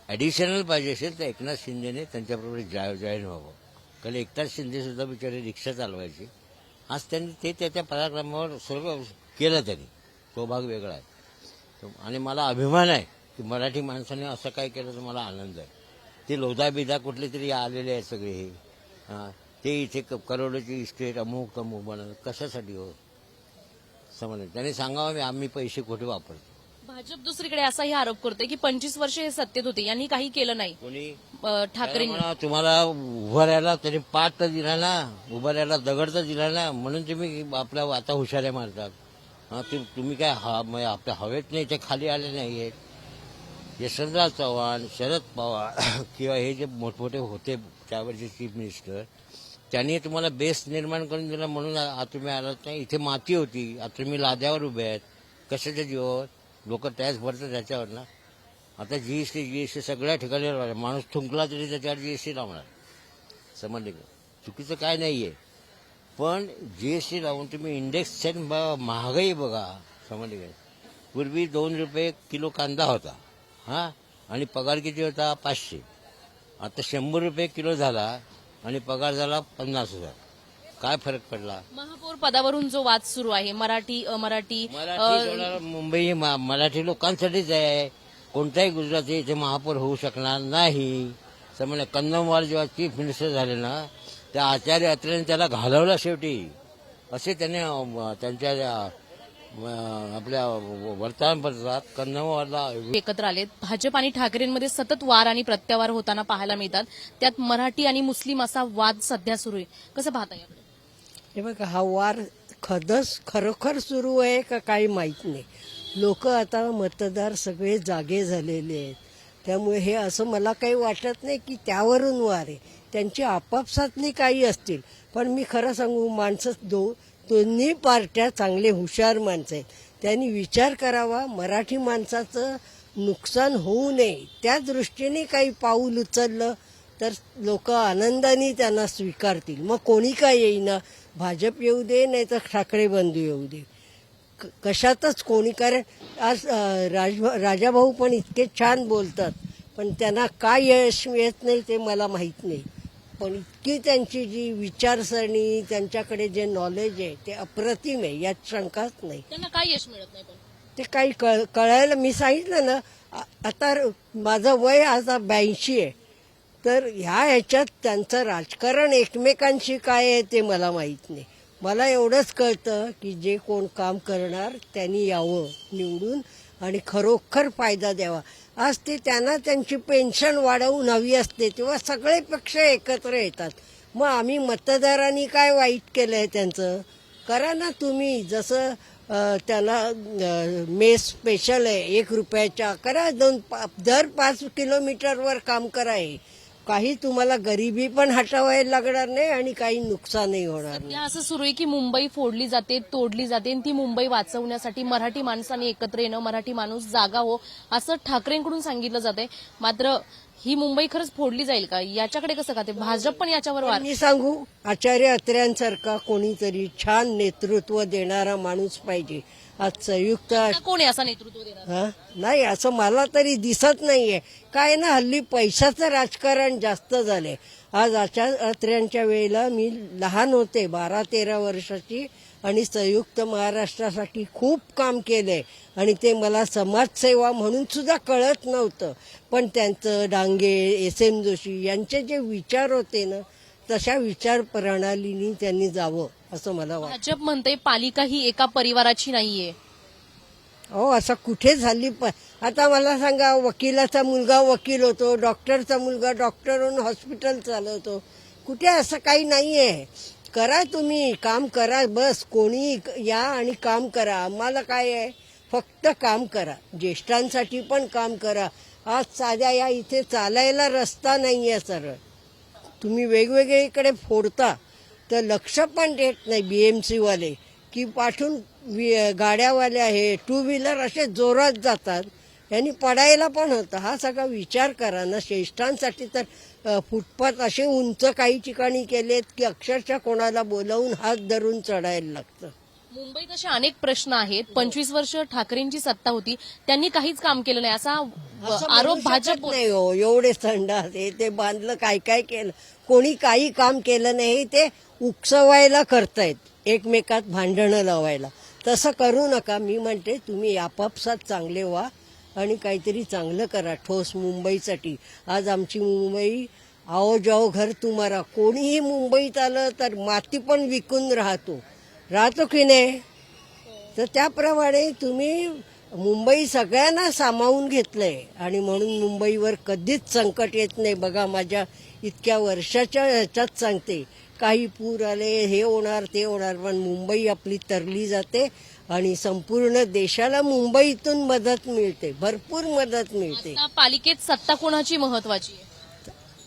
ॲडिशनल पाहिजे असेल तर एकनाथ शिंदेने त्यांच्याबरोबर जॉईन व्हावं. कारण एकनाथ शिंदे सुद्धा बिचारे रिक्षा चालवायचे. आज त्यांनी ते त्याच्या पराक्रमावर सर्व केलं त्यांनी, तो भाग वेगळा आहे. आणि मला अभिमान आहे की मराठी माणसाने असं काय केलं तर मला आनंद आहे. ते लोधा बिधा कुठले तरी आलेले आहेत सगळे हे, ते इथे करोडोची इस्टेट अमुक तमुक बनवलं कशासाठी हो समजलं. त्याने सांगावं आम्ही पैसे कुठे वापरतो. भाजप दुसरीकडे असाही आरोप करतोय की 25 वर्ष हे सत्तेत होते, यांनी काही केलं नाही. कोणी ठाकरेंनी म्हणा, तुम्हाला उभं राहायला त्यांनी पाठ तर दिला ना, उभं राहायला दगड तर दिला ना, म्हणून तुम्ही आपल्या आता हुशाऱ्या मारतात. तुम्ही काय आपल्या हवेत नाही ते खाली आले नाही आहेत. यशवंतराव चव्हाण, शरद पवार किंवा हे जे मोठमोठे होते त्यावेळेचे चीफ मिनिस्टर, त्यांनी तुम्हाला बेस निर्माण करून दिला म्हणून आता तुम्ही आलात नाही. इथे माती होती, आता तुम्ही लाद्यावर उभे आहेत. कशाच्या जीवावर लोक टॅक्स भरतात त्याच्यावर ना. आता जीएसटी सगळ्या ठिकाणी लावणार. माणूस थुंकला तरी त्याच्यावर जीएसटी लावणार. समजले का? चुकीचं काय नाहीये, पण जीएसटी लावून तुम्ही इंडेक्स सेट महागाई बघा. समजले का? पूर्वी 2 रुपये किलो कांदा होता, आणि पगार किती होता? 500. आता 100 रुपये किलो झाला आणि पगार झाला 50,000. काय फरक पडला? महापौर पदावरून जो वाद सुरू आहे, मराठी अमराठी, मुंबई मराठी लोकांसाठीच आहे. कोणताही गुजराती इथे महापौर होऊ शकणार नाही. समजलं. कन्नमवाल जेव्हा चीफ मिनिस्टर झाले ना, त्या आचार्य अत्रेने त्याला घालवलं शेवटी. असे त्याने त्यांच्या आपल्या वर्तमानपत्रात कन्नमवालला एकत्र आलेत. भाजप आणि ठाकरेंमध्ये सतत वार आणि प्रत्यावार होताना पाहायला मिळतात. त्यात मराठी आणि मुस्लिम असा वाद सध्या सुरू आहे. कसं पाहता याकडे? हे बघा, हा वार खरोखर सुरू आहे का काही माहीत नाही. लोक आता मतदार सगळे जागे झालेले आहेत. त्यामुळे हे असं मला काही वाटत नाही की त्यावरून वार आहे. त्यांची आपापसातली काही असतील, पण मी खरं सांगू, दोन्ही पार्ट्या चांगले हुशार माणसं आहेत. त्यांनी विचार करावा, मराठी माणसाचं नुकसान होऊ नये त्या दृष्टीने काही पाऊल उचललं तर लोक आनंदाने त्यांना स्वीकारतील. मग कोणी काय येईना, भाजप येऊ दे नाही तर ठाकरे बंधू येऊ दे, कशातच कोणी. कारण आज राजाभाऊ पण इतके छान बोलतात, पण त्यांना काय यश मिळत नाही ते मला माहीत नाही. पण इतकी त्यांची जी विचारसरणी, त्यांच्याकडे जे नॉलेज आहे ते अप्रतिम आहे, यात शंकाच नाही. त्यांना काय यश मिळत नाही, पण ते काही कळायला मी सांगितलं ना, आता माझं वय आता 82 आहे. तर ह्याच्यात त्यांचं राजकारण एकमेकांशी काय आहे ते मला माहीत नाही. मला एवढंच कळतं की जे कोण काम करणार त्यांनी यावं निवडून आणि खरोखर फायदा द्यावा. आज ते त्यांना त्यांची पेन्शन वाढवून हवी असते तेव्हा सगळे पक्ष एकत्र येतात. मग आम्ही मतदारांनी काय वाईट केलं आहे त्यांचं? करा ना तुम्ही. जसं त्याला मेस स्पेशल आहे 1 रुपयाच्या, करा. दर 5 किलोमीटरवर काम करा. हे काही तुम्हाला गरिबी पण हटवायला लागणार नाही आणि काही नुकसानही होणार नाही. सध्या असं सुरू आहे की मुंबई फोडली जाते, तोडली जाते, आणि ती मुंबई वाचवण्यासाठी मराठी माणसाने एकत्र येणं, मराठी माणूस जागा हो, असं ठाकरेंकडून सांगितलं जाते. मात्र ही मुंबई खरंच फोडली जाईल का, याच्याकडे कसं का ते भाजप पण याच्यावर वार? मी सांगू, आचार्य अत्र्यांसारखा कोणीतरी छान नेतृत्व देणारा माणूस पाहिजे. आज संयुक्त कोण आहे असं नेतृत्व देणार? नाही, असं मला तरी दिसत नाहीये. काय ना, हल्ली पैशाचं राजकारण जास्त झालंय. आज आचार्य अत्र्यांच्या वेळेला मी लहान होते, 12-13 वर्षाची, आणि संयुक्त महाराष्ट्रासाठी खूप काम केलंय. आणि ते मला समाजसेवा म्हणून सुद्धा कळत नव्हतं. पण त्यांचं डांगे, SM जोशी यांचे जे विचार होते ना, तशा विचार प्रणालीने त्यांनी जावं असं मला वाटतं. भाजप म्हणते पालिका ही एका परिवाराची नाहीये. हो, असं कुठे झाली? आता मला सांगा, वकिलाचा मुलगा वकील होतो, डॉक्टरचा मुलगा डॉक्टर होऊन हॉस्पिटल चालवतो. कुठे असं काही नाहीये. करा, तुम्ही काम करा, बस. कोणी या आणि काम करा. आम्हाला काय आहे, फक्त काम करा. ज्येष्ठांसाठी पण काम करा. आज साध्या या इथे चालायला रस्ता नाहीये सरळ. तुम्ही वेगवेगळे इकडे फोडता तर लक्ष पण देत नाही BMC वाले, की पाठून गाड्यावाले आहे, 2 व्हीलर असे जोरात जातात. यांनी पडायला पण होतं. हा सगळा विचार करा ना. श्रेष्ठांसाठी तर फुटपाथ असे उंच काही ठिकाणी केलेत की अक्षरशः कोणाला बोलावून हात धरून चढायला लागतं. मुंबईत असे अनेक प्रश्न आहेत. 25 वर्ष ठाकरेंची सत्ता होती, त्यांनी काहीच काम केलं नाही असा असं आरोप म्हणू भाजप शकत नाही हो. एवढे संडास ते बांधलं, काय काय केलं, कोणी काही काम केलं नाही. ते उकसवायला करतायत, एकमेकात भांडणं लावायला. तसं करू नका. मी म्हणते तुम्ही आपापसात चांगले व्हा आणि काहीतरी चांगलं करा ठोस मुंबईसाठी. आज आमची मुंबई आओ जाओ घर तुम्हारा. कोणीही मुंबईत आलं तर माती पण विकून राहतो की नाही. तर त्याप्रमाणे तुम्ही मुंबई सगळ्यांना सामावून घेतलंय आणि म्हणून मुंबईवर कधीच संकट येत नाही. बघा, माझ्या इतक्या वर्षाच्या ह्याच्यात सांगते, काही पूर आले, हे होणार ते होणार, पण मुंबई आपली तरली जाते आणि संपूर्ण देशाला मुंबईतून मदत मिळते, भरपूर मदत मिळते. आता पालिकेत सत्ता कोणाची महत्वाची आहे?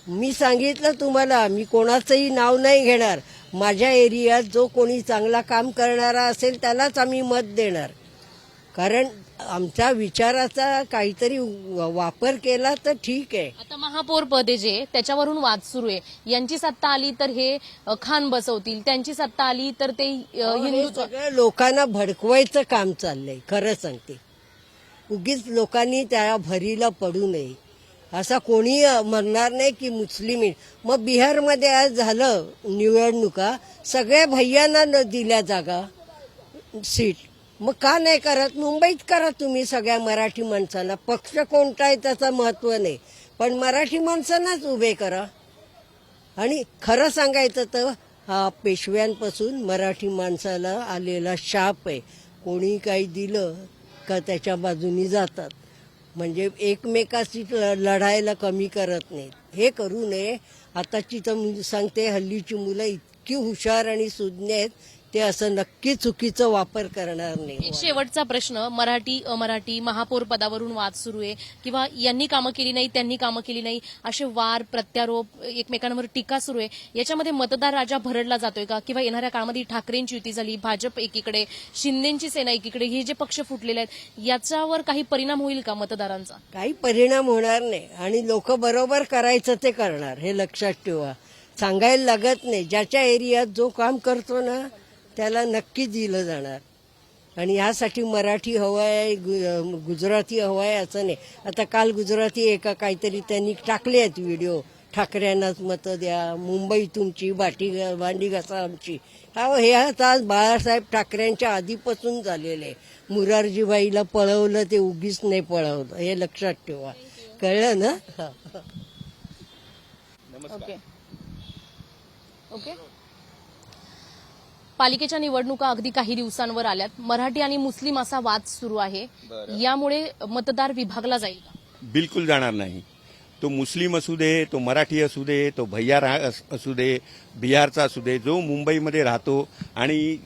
मी सांगितलं तुम्हाला, मी कोणाचंही नाव नाही घेणार. माझ्या एरियात जो कोणी चांगला काम करणारा असेल त्यालाच आम्ही मत देणार. कारण आमच्या विचाराचा काहीतरी वापर केला तर ठीक आहे. आता महापौर पद जे त्याच्यावरून वाद सुरू आहे. यांची सत्ता आली तर हे खान बसवतील, त्यांची सत्ता आली तर ते हे हिंदू. सगळं लोकांना भडकवायचं काम चाललंय. खरं सांगते, उगीच लोकांनी त्या भरीला पडू नये. असा कोणी म्हणणार नाही की मुस्लिम. मग बिहारमध्ये आज झालं निवडणुका, सगळ्या भैयांना न दिल्या जागा, सीट. मग का नाही करत? मुंबईत करा तुम्ही सगळ्या मराठी माणसाला. पक्ष कोणता आहे त्याचं महत्व नाही, पण मराठी माणसांनाच उभे करा. आणि खरं सांगायचं तर हा पेशव्यांपासून मराठी माणसाला आलेला शाप आहे. कोणी काही दिलं का त्याच्या बाजूनी जातात. म्हणजे एकमेकाशी लढायला कमी करत नाहीत. हे करू नये. आताची तर मी सांगते, हल्लीची मुलं इतकी हुशार आणि सुज्ञ आहेत, ते असं नक्की चुकीचा वापर करणार नाही. एक शेवटचा प्रश्न, मराठी अमराठी महापौर पदावरून वाद सुरू आहे किंवा यांनी कामं केली नाही, त्यांनी कामं केली नाही, असे वार प्रत्यारोप, एकमेकांवर टीका सुरू आहे. याच्यामध्ये मतदार राजा भरडला जातोय का? किंवा येणाऱ्या काळामध्ये ठाकरेंची युती झाली, भाजप एकीकडे, शिंदेची सेना एकीकडे, हे जे पक्ष फुटलेले आहेत, याच्यावर काही परिणाम होईल का मतदारांचा? काही परिणाम होणार नाही आणि लोक बरोबर करायचं ते करणार. हे लक्षात ठेवा. सांगायला लागत नाही. ज्याच्या एरियात जो काम करतो ना त्याला नक्की दिलं जाणार. आणि ह्यासाठी मराठी हवाय, गुजराती हवाय असं नाही. आता काल गुजराती एका काहीतरी त्यांनी टाकले आहेत व्हिडिओ, ठाकरेंनाच मतं द्या, मुंबई तुमची, भांडी घासा आमची. हे आता बाळासाहेब ठाकरेंच्या आधीपासून झालेलं आहे. मुरारजीबाईला पळवलं ते उगीच नाही पळवलं. हे लक्षात ठेवा. कळलं ना? Okay okay. पालिकेच्या निवडणुका अगदी काही दिवसांवर आल्यात. मराठी आणि मुस्लिम असा वाद सुरू आहे. यामुळे मतदार विभागला जाईल का? बिलकुल जाणार नाही. तो मुस्लिम असू दे, तो मराठी असू दे, तो भैया असू दे, बिहारचा असू दे, जो मुंबईमध्ये राहतो आणि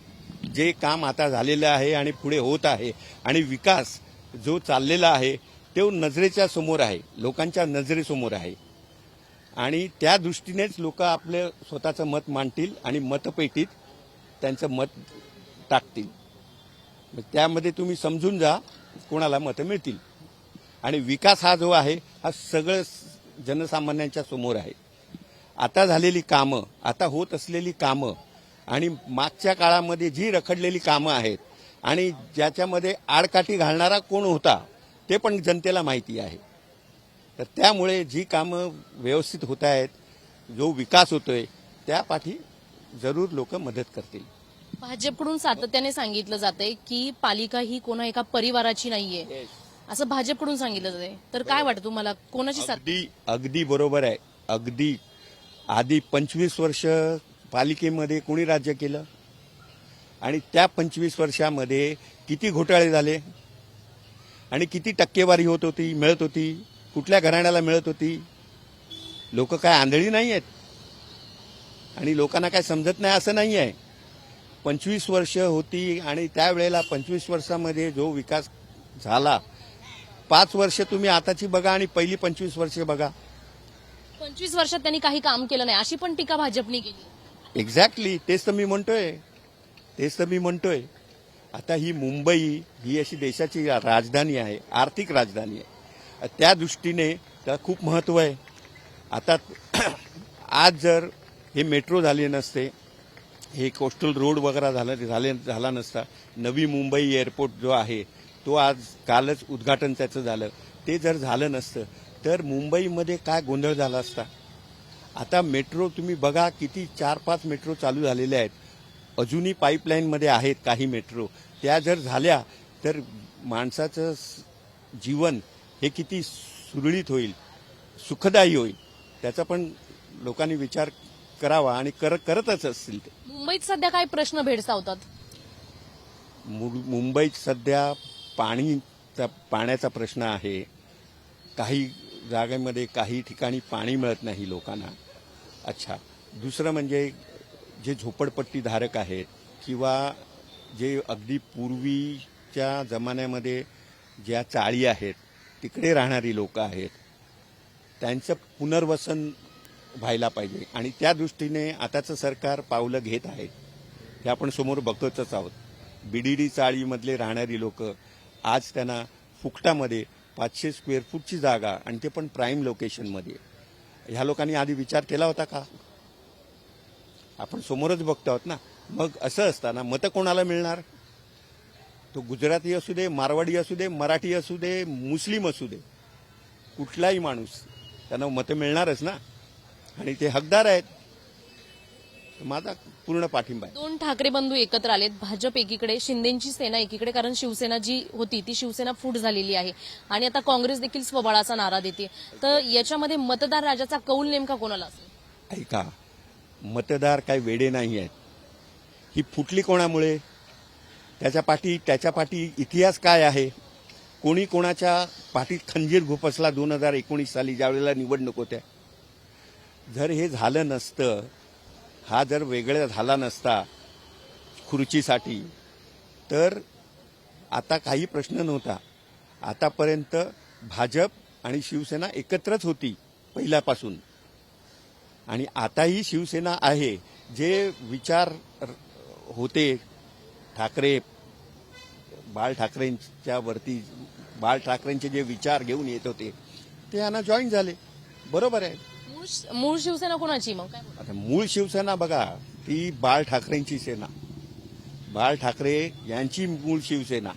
जे काम आता झालेलं आहे आणि पुढे होत आहे आणि विकास जो चाललेला आहे तो नजरेच्या समोर आहे, लोकांच्या नजरेसमोर आहे. आणि त्या दृष्टीनेच लोक आपलं स्वतःचं मत मांडतील आणि मतपेटीत त्यांचं मत टाकतील. त्यामध्ये तुम्ही समजून जा कोणाला मतं मिळतील. आणि विकास हा जो आहे हा सगळं जनसामान्यांच्या समोर आहे. आता झालेली कामं, आता होत असलेली कामं आणि मागच्या काळामध्ये जी रखडलेली कामं आहेत आणि ज्याच्यामध्ये आडकाठी घालणारा कोण होता ते पण जनतेला माहिती आहे. तर त्यामुळे जी कामं व्यवस्थित होत आहेत, जो विकास होतोय त्यापाठी जरूर लोक मदत करतील. भाजपकडून सातत्याने सांगितलं जातंय की पालिका ही कोणा एका परिवाराची नाहीये, असं भाजपकडून सांगितलं जाते. तर काय वाटतं तुम्हाला, कोणाची सत्ता? अगदी बरोबर आहे. अगदी आधी 25 वर्ष पालिकेमध्ये कोणी राज्य केलं आणि त्या 25 वर्षामध्ये किती घोटाळे झाले आणि किती टक्केवारी होत होती, मिळत होती, कुठल्या घराण्याला मिळत होती. लोक काय आंधळी नाही आहेत आणि लोकांना काय समजत नाही असं नाही आहे. 25 वर्ष होती आणि त्यावेळेला 25 वर्षामध्ये जो विकास झाला, 5 वर्ष तुम्ही आताची बघा आणि पहिली 25 वर्ष बघा. 25 वर्षात त्यांनी काही काम केलं नाही अशी पण टीका भाजपने केली. एक्झॅक्टली तेच तर मी म्हणतोय. आता ही मुंबई ही अशी देशाची राजधानी आहे, आर्थिक राजधानी आहे. त्या दृष्टीने त्याला खूप महत्व आहे. आता आज जर हे मेट्रो झाले नसते, हे कोस्टल रोड वगैरे झाला नसता, नवी मुंबई एअरपोर्ट जो आहे तो आज कालच उद्घाटन त्याचं झालं, ते जर झालं नसतं तर मुंबईमध्ये काय गोंधळ झाला असता. आता मेट्रो तुम्ही बघा, किती 4-5 मेट्रो चालू झालेल्या आहेत, अजूनही पाईपलाईनमध्ये आहेत काही मेट्रो. त्या जर झाल्या तर माणसाचं जीवन हे किती सुरळीत होईल, सुखदायी होईल. त्याचा पण लोकांनी विचार करावा आणि करतच असतील ते. मुंबईत सध्या काय प्रश्न भेडसावतात? मुंबईत सध्या पाण्याचा प्रश्न आहे. काही जागांमध्ये काही ठिकाणी पाणी मिळत नाही लोकांना. अच्छा, दुसरं म्हणजे जे झोपडपट्टी धारक आहेत किंवा जे अगदी पूर्वीच्या जमान्यामध्ये ज्या चाळी आहेत तिकडे राहणारी लोक आहेत, त्यांचं पुनर्वसन व्हायला पाहिजे आणि त्या दृष्टीने आताचं सरकार पावलं घेत आहे. हे आपण समोर बघतोच आहोत. बीडीडी चाळीमधले राहणारी लोक आज त्यांना फुकटामध्ये 500 स्क्वेअर फूटची जागा, आणि ते पण प्राईम लोकेशनमध्ये. ह्या लोकांनी आधी विचार केला होता का? आपण समोरच बघतो आहोत ना. मग असं असताना मतं कोणाला मिळणार? तो गुजराती असू दे, मारवाडी असू दे, मराठी असू दे, मुस्लिम असू दे, कुठलाही माणूस, त्यांना मतं मिळणारच ना, आणि ते हकदार आहेत. माझा पूर्ण पाठिंबा आहे. 2 ठाकरे बंधू एकत्र आलेत, भाजप एकीकडे, शिंदेची सेना एकीकडे, कारण शिवसेना जी होती ती शिवसेना फूट झालेली आहे आणि आता काँग्रेस देखील स्वबळाचा नारा देते. तर याच्यामध्ये मतदार राजाचा कौल नेमका कोणाला असेल? ऐका, मतदार काही वेडे नाही आहेत. ही फुटली कोणामुळे? त्याच्या पाठी इतिहास काय आहे? कोणी कोणाच्या पाठीत खंजीर घुपसला 2019 साली ज्यावेळेला निवडणूक होत्या? जर हे झालं नसतं, हा जर वेगळा झाला नसता खुर्चीसाठी, तर आता काही प्रश्न नव्हता. आतापर्यंत भाजप आणि शिवसेना एकत्रच होती पहिल्यापासून, आणि आताही शिवसेना आहे. जे विचार होते बाळ ठाकरेंच्या वरती, बाळ ठाकरेंचे जे विचार घेऊन येत होते ते यांना जॉईन झाले. बरोबर आहे. मूळ शिवसेना कोणाची मग? आता मूळ शिवसेना बघा, ती बाळ ठाकरेंची सेना, बाळ ठाकरे यांची मूळ शिवसेना.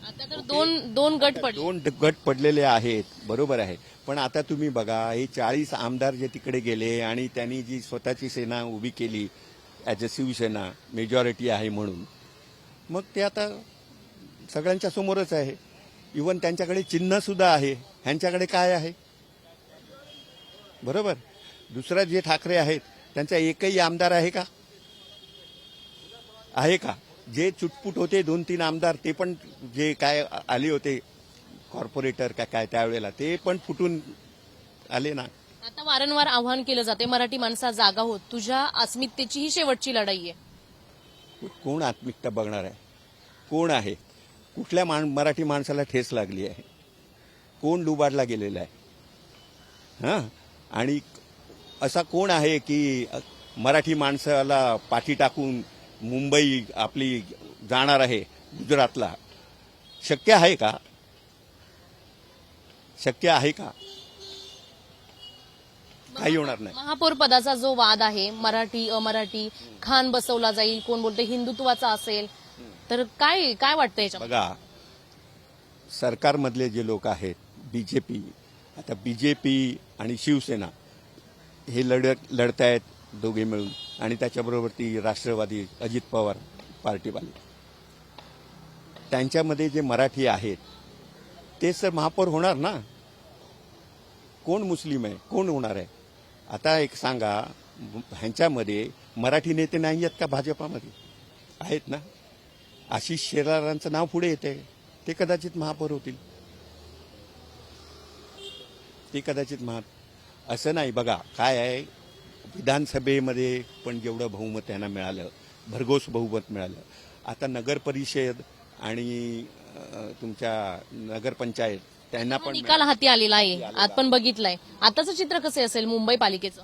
आता तर दोन गट पडले. 2 गट पडलेले आहेत, बरोबर आहे. पण आता तुम्ही बघा, हे 40 आमदार जे तिकडे गेले आणि त्यांनी जी स्वतःची सेना उभी केली ॲज अ शिवसेना, मेजॉरिटी आहे म्हणून, मग ते आता सगळ्यांच्या समोरच आहे. इव्हन त्यांच्याकडे चिन्ह सुद्धा आहे. ह्यांच्याकडे काय आहे? बरोबर. दुसरा जे ठाकरे आहेत त्यांचा एकही आमदार आहे का? आहे का? जे चुटपुट होते 2-3 आमदार, ते पण जे काय आले होते कॉर्पोरेटर काय त्यावेळेला, ते पण फुटून आले ना. आता वारंवार आव्हान केलं जाते, मराठी माणसा जागा होत, तुझ्या अस्मितेची ही शेवटची लढाई आहे. कोण आत्मिकता बघणार आहे? कोण आहे? कुठल्या मराठी माणसाला ठेस लागली आहे? कोण लुबाडला गेलेला आहे? हां, आणि असा कोण आहे की मराठी माणसाला पाठी टाकून मुंबई आपली जाणार आहे गुजरातला? शक्य आहे का? शक्य आहे का? काही होणार नाही. महापौर पदाचा जो वाद आहे, मराठी अमराठी खान बसवला जाईल, कोण बोलते हिंदुत्वाचा असेल, तर काय वाटतं याच्यात? बघा, सरकारमधले जे लोक आहेत, बीजेपी, आता बीजेपी आणि शिवसेना हे लढतायत दोघे मिळून, आणि त्याच्याबरोबर ती राष्ट्रवादी अजित पवार पार्टीवाले, त्यांच्यामध्ये जे मराठी आहेत तेच तर महापौर होणार ना. कोण मुस्लिम आहे? कोण होणार आहे? आता एक सांगा, ह्यांच्यामध्ये मराठी नेते नाही आहेत का भाजपामध्ये? आहेत ना. आशिष शेलारांचं नाव पुढे येते, ते कदाचित महापौर होतील. ते कदाचित असं नाही. बघा काय आहे, विधानसभेमध्ये पण जेवढं बहुमत त्यांना मिळालं, भरघोस बहुमत मिळालं. आता नगर परिषद आणि तुमच्या नगरपंचायत त्यांना पण निकाल हाती आलेला आहे. आपण बघितलंय. आताचं चित्र कसं असेल मुंबई पालिकेचं?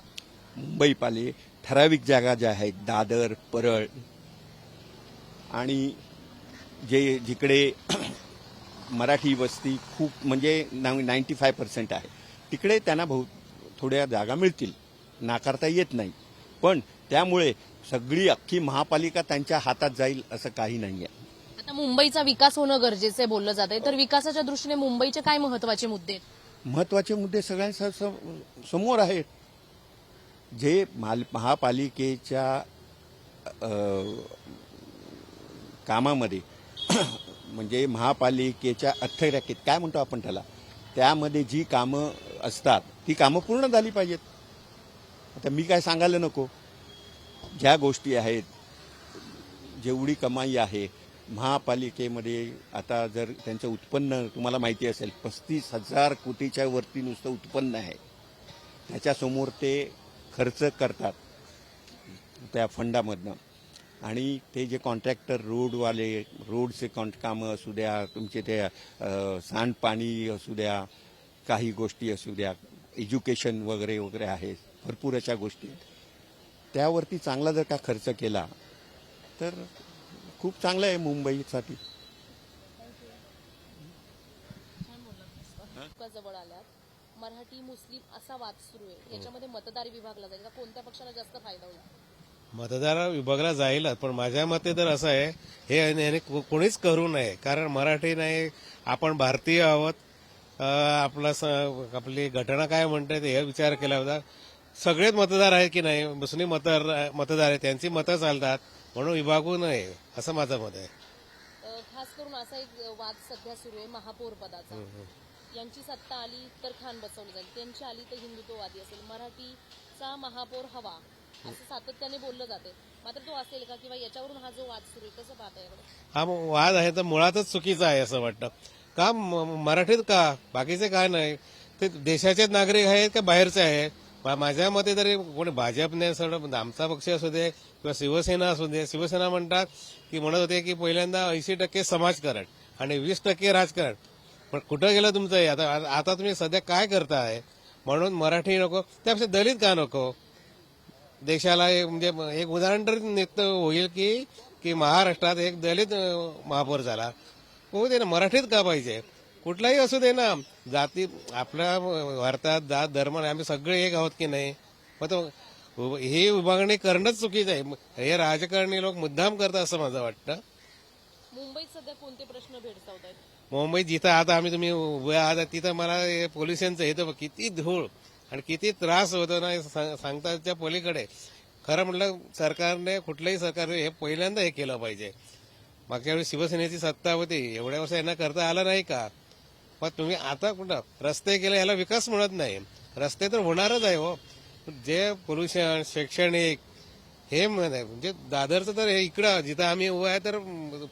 मुंबई ठराविक जागा ज्या आहेत, दादर, परळ आणि जिकडे मराठी वस्ती खूप म्हणजे 95% आहे, तिकडे त्यांना थोड्या जागा मिळतील, नाकारता येत नाही. पण त्यामुळे सगळी अख्खी महापालिका त्यांच्या हातात जाईल असं काही नाही आहे. आता मुंबईचा विकास होणं गरजेचं आहे बोललं जात आहे, तर विकासाच्या दृष्टीने मुंबईचे काय महत्वाचे मुद्दे आहेत? महत्वाचे मुद्दे सगळ्यांच्या समोर आहेत. जे महापालिकेच्या कामामध्ये म्हणजे महापालिकेच्या अर्थरेखेत काय म्हणतो आपण त्यामध्ये जी कामं असतात ती कामं पूर्ण झाली पाहिजेत. आता मी काय सांगायला नको, ज्या गोष्टी आहेत, जेवढी कमाई आहे महापालिकेमध्ये, आता जर त्यांचं उत्पन्न तुम्हाला माहिती असेल 35,000 कोटीच्या वरती नुसतं उत्पन्न आहे, त्याच्यासमोर ते खर्च करतात त्या फंडामधनं. आणि ते जे कॉन्ट्रॅक्टर रोडचे कामं असू द्या, तुमचे ते सांडपाणी असू द्या, काही गोष्टी असू द्या, एज्युकेशन वगैरे वगैरे आहे, भरपूर अशा गोष्टी, त्यावरती चांगला जर का खर्च केला तर खूप चांगलं आहे मुंबईसाठी. जवळ आल्यात, मराठी मुस्लिम असा वाद सुरू आहे, याच्यामध्ये मतदार विभागला जाईल का? कोणत्या पक्षाला जास्त फायदा होईल? मतदार विभागला जाईलच, पण माझ्या मते तर असं आहे, हे याने कोणीच करू नये. कारण मराठी नाही, आपण भारतीय आहोत, आपली घटना काय म्हणते हे विचार केला होता. सगळेच मतदार आहेत की नाही, मुस्लिम मतदार आहेत, त्यांची मतं चालतात, म्हणून विभागू नये असं माझं मत आहे. खास करून असा एक वाद सध्या सुरू आहे महापौर पदाचा. यांची सत्ता आली तर खान बसवलं जाईल, त्यांची आली तर हिंदुत्ववादी असेल, मराठीचा महापौर हवा असं सातत्याने बोललं जाते. मात्र तो असेल का, किंवा याच्यावरून हा जो वाद सुरू आहे कसं पाहता याकडे? हा वाद आहे तर मुळातच चुकीचा आहे असं वाटतं. का मराठीत का, बाकीचे काय नाही, ते देशाचेच नागरिक आहेत का बाहेरचे आहेत? माझ्या मते तरी कोणी भाजपने सोडून आमचा पक्ष असू दे किंवा शिवसेना असू दे, शिवसेना म्हणतात की म्हणत होते की पहिल्यांदा 80% समाजकारण आणि 20% राजकारण. पण कुठं गेलं तुमचं हे? आता तुम्ही सध्या काय करताय? म्हणून मराठी नको, त्यापेक्षा दलित का नको? देशाला म्हणजे एक उदाहरण तरी निघत होईल की महाराष्ट्रात एक दलित महापौर झाला, होऊ दे ना. मराठीत का पाहिजे? कुठलाही असू दे ना. जाती आपल्या भारतात जात धर्म आम्ही सगळे एक आहोत की नाही? मग तो ही विभागणी करणंच चुकीचं आहे. हे राजकारणी लोक मुद्दाम करतात असं माझं वाटतं. मुंबईत सध्या कोणते प्रश्न भेडसावत आहेत? मुंबईत जिथं आता तुम्ही उभे आहात तिथं मला पोलिसांचं येतं किती धूळ आणि किती त्रास होतो ना, सांगताच्या पलीकडे. खरं म्हटलं सरकारने, कुठल्याही सरकारने हे पहिल्यांदा हे केलं पाहिजे. मागच्या वेळी शिवसेनेची सत्ता होती, एवढ्या वर्ष यांना करता आलं नाही का? मग तुम्ही आता कुठं रस्ते केले, याला विकास म्हणत नाही. रस्ते तर होणारच आहे हो. जे पोल्युशन, शैक्षणिक हे म्हणजे दादरचं तर हे इकडं जिथं आम्ही उभं आहे तर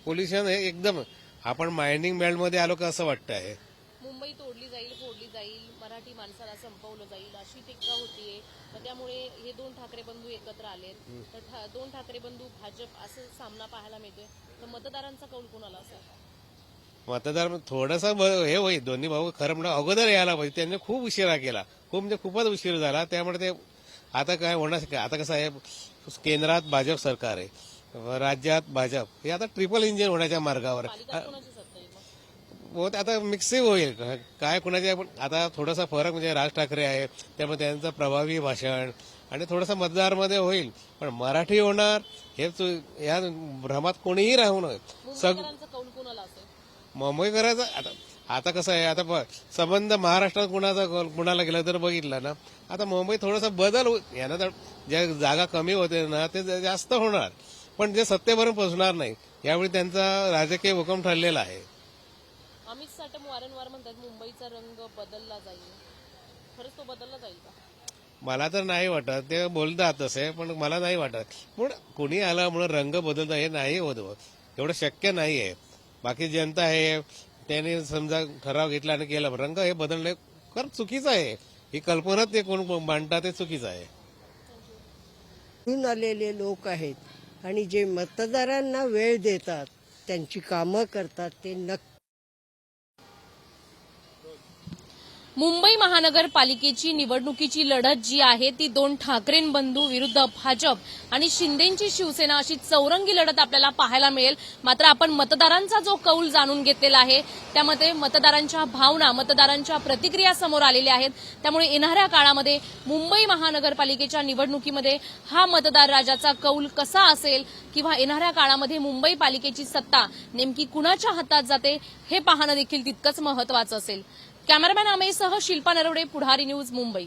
पोल्युशन हे एकदम, आपण मायनिंग बेल्टमध्ये आलो का असं वाटतं आहे. मुंबई तोडली जाईल, फोडली जाईल, मराठी माणसाला संपवलं जाईल अशी टीका होतीये. त्यामुळे हे दोन ठाकरे बंधू एकत्र आलेत, तर दोन ठाकरे बंधू भाजप असं सामना पाहायला मिळतोय. तर मतदारांचा कौल कोणाला असेल? मतदार थोडासा हे होईल, दोन्ही भाऊ खरं म्हणजे अगोदर यायला पाहिजे. त्यांनी खूप उशिरा केला, खूपच उशीर झाला. त्यामुळे ते आता काय होणार, आता कसं आहे, केंद्रात भाजप सरकार आहे, राज्यात भाजप, हे आता ट्रिपल इंजिन होण्याच्या मार्गावर आहे. बहुत आता मिक्सिंग होईल, काय कुणाचे. आता थोडासा फरक म्हणजे राज ठाकरे आहे, त्यामुळे त्यांचं प्रभावी भाषण आणि थोडासा मतदारमध्ये होईल. पण मराठी होणार हे या भ्रमात कोणीही राहू नये. कौल कोणाला असेल? मुंबईकरांचा आता कसं आहे, आता संबंध महाराष्ट्रात कुणाला गेला तर बघितलं ना, आता मुंबईत थोडासा बदल यानं तर ज्या जागा कमी होते ना ते जास्त होणार, पण जे सत्तेवरून पोचणार नाही. यावेळी त्यांचा राजकीय हुकम ठरलेला आहे. अमित साटम वारंवार म्हणतात मुंबईचा रंग बदलला जाईल, खरंच तो बदलला जाईल का? मला तर नाही वाटत. ते बोलतात तसे, पण मला नाही वाटत. पण कोणी आला म्हणून रंग बदलता हे नाही होत, एवढं शक्य नाही आहे. बाकी जनता आहे, त्याने समजा ठराव घेतला आणि केला, रंग हे बदलणे खरं चुकीचं आहे. ही कल्पना ते कोण मांडतात ते चुकीचं आहे. निवडून आलेले लोक आहेत आणि जे मतदारांना वेळ देतात, त्यांची कामं करतात, ते मुंबई महानगरपालिकेची निवडणुकीची लढत जी आहे ती दोन ठाकरेंबंधू विरुद्ध भाजप आणि शिंदेची शिवसेना अशी चौरंगी लढत आपल्याला पाहायला मिळेल. मात्र आपण मतदारांचा जो कौल जाणून घेतलेला आहे त्यामध्ये मतदारांच्या भावना, मतदारांच्या प्रतिक्रिया समोर आलेल्या आहेत. त्यामुळे येणाऱ्या काळामध्ये मुंबई महानगरपालिकेच्या निवडणुकीमध्ये हा मतदार राजाचा कौल कसा असेल किंवा येणाऱ्या काळामध्ये मुंबई पालिकेची सत्ता नेमकी कुणाच्या हातात जाते हे पाहणं देखील तितकंच महत्वाचं असेल. कॅमेरामॅन अमेयसह शिल्पा नरवडे, पुढारी न्यूज, मुंबई.